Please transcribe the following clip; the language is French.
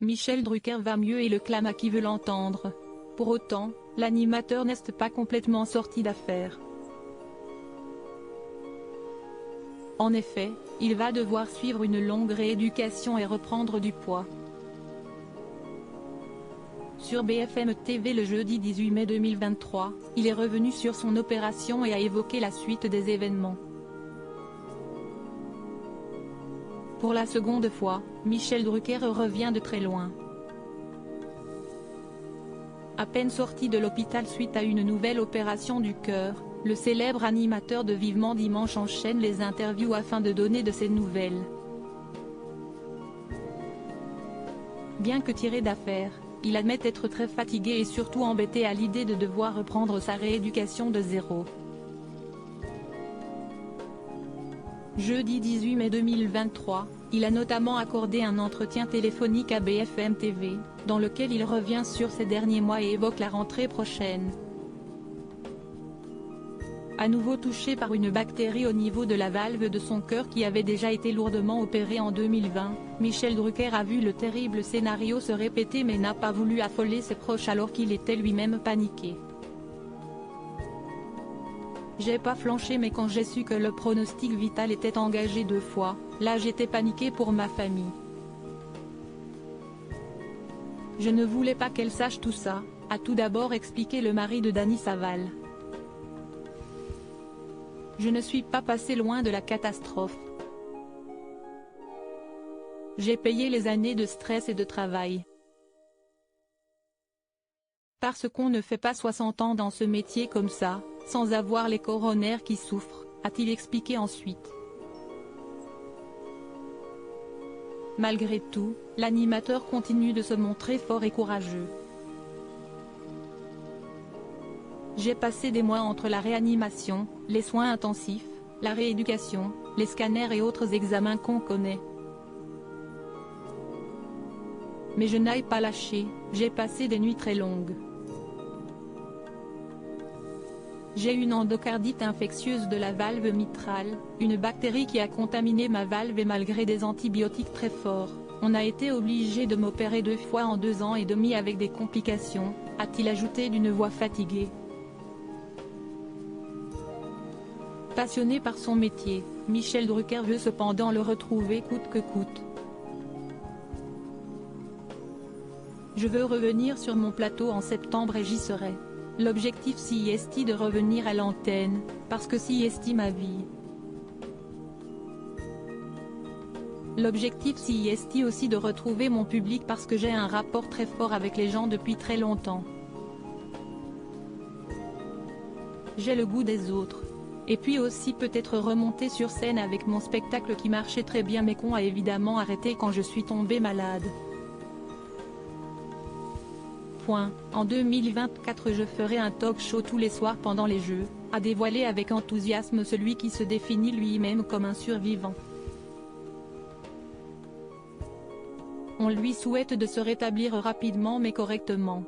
Michel Drucker va mieux et le clame à qui veut l'entendre. Pour autant, l'animateur n'est pas complètement sorti d'affaire. En effet, il va devoir suivre une longue rééducation et reprendre du poids. Sur BFM TV le jeudi 18 mai 2023, il est revenu sur son opération et a évoqué la suite des événements. Pour la seconde fois, Michel Drucker revient de très loin. À peine sorti de l'hôpital suite à une nouvelle opération du cœur, le célèbre animateur de Vivement Dimanche enchaîne les interviews afin de donner de ses nouvelles. Bien que tiré d'affaire, il admet être très fatigué et surtout embêté à l'idée de devoir reprendre sa rééducation de zéro. Jeudi 18 mai 2023, il a notamment accordé un entretien téléphonique à BFM TV, dans lequel il revient sur ces derniers mois et évoque la rentrée prochaine. À nouveau touché par une bactérie au niveau de la valve de son cœur qui avait déjà été lourdement opérée en 2020, Michel Drucker a vu le terrible scénario se répéter mais n'a pas voulu affoler ses proches alors qu'il était lui-même paniqué. J'ai pas flanché mais quand j'ai su que le pronostic vital était engagé 2 fois, là j'étais paniqué pour ma famille. Je ne voulais pas qu'elle sache tout ça, a tout d'abord expliqué le mari de Dany Saval. Je ne suis pas passé loin de la catastrophe. J'ai payé les années de stress et de travail. Parce qu'on ne fait pas 60 ans dans ce métier comme ça, sans avoir les coronaires qui souffrent, a-t-il expliqué ensuite. Malgré tout, l'animateur continue de se montrer fort et courageux. J'ai passé des mois entre la réanimation, les soins intensifs, la rééducation, les scanners et autres examens qu'on connaît. Mais je n'ai pas lâché, j'ai passé des nuits très longues. J'ai une endocardite infectieuse de la valve mitrale, une bactérie qui a contaminé ma valve et malgré des antibiotiques très forts, on a été obligé de m'opérer 2 fois en 2 ans et demi avec des complications, a-t-il ajouté d'une voix fatiguée. Passionné par son métier, Michel Drucker veut cependant le retrouver coûte que coûte. Je veux revenir sur mon plateau en septembre et j'y serai. L'objectif c'est de revenir à l'antenne, parce que c'est ma vie. L'objectif c'est aussi de retrouver mon public parce que j'ai un rapport très fort avec les gens depuis très longtemps. J'ai le goût des autres. Et puis aussi peut-être remonter sur scène avec mon spectacle qui marchait très bien mais qu'on a évidemment arrêté quand je suis tombé malade. En 2024 je ferai un talk show tous les soirs pendant les Jeux, a dévoilé avec enthousiasme celui qui se définit lui-même comme un survivant. On lui souhaite de se rétablir rapidement mais correctement.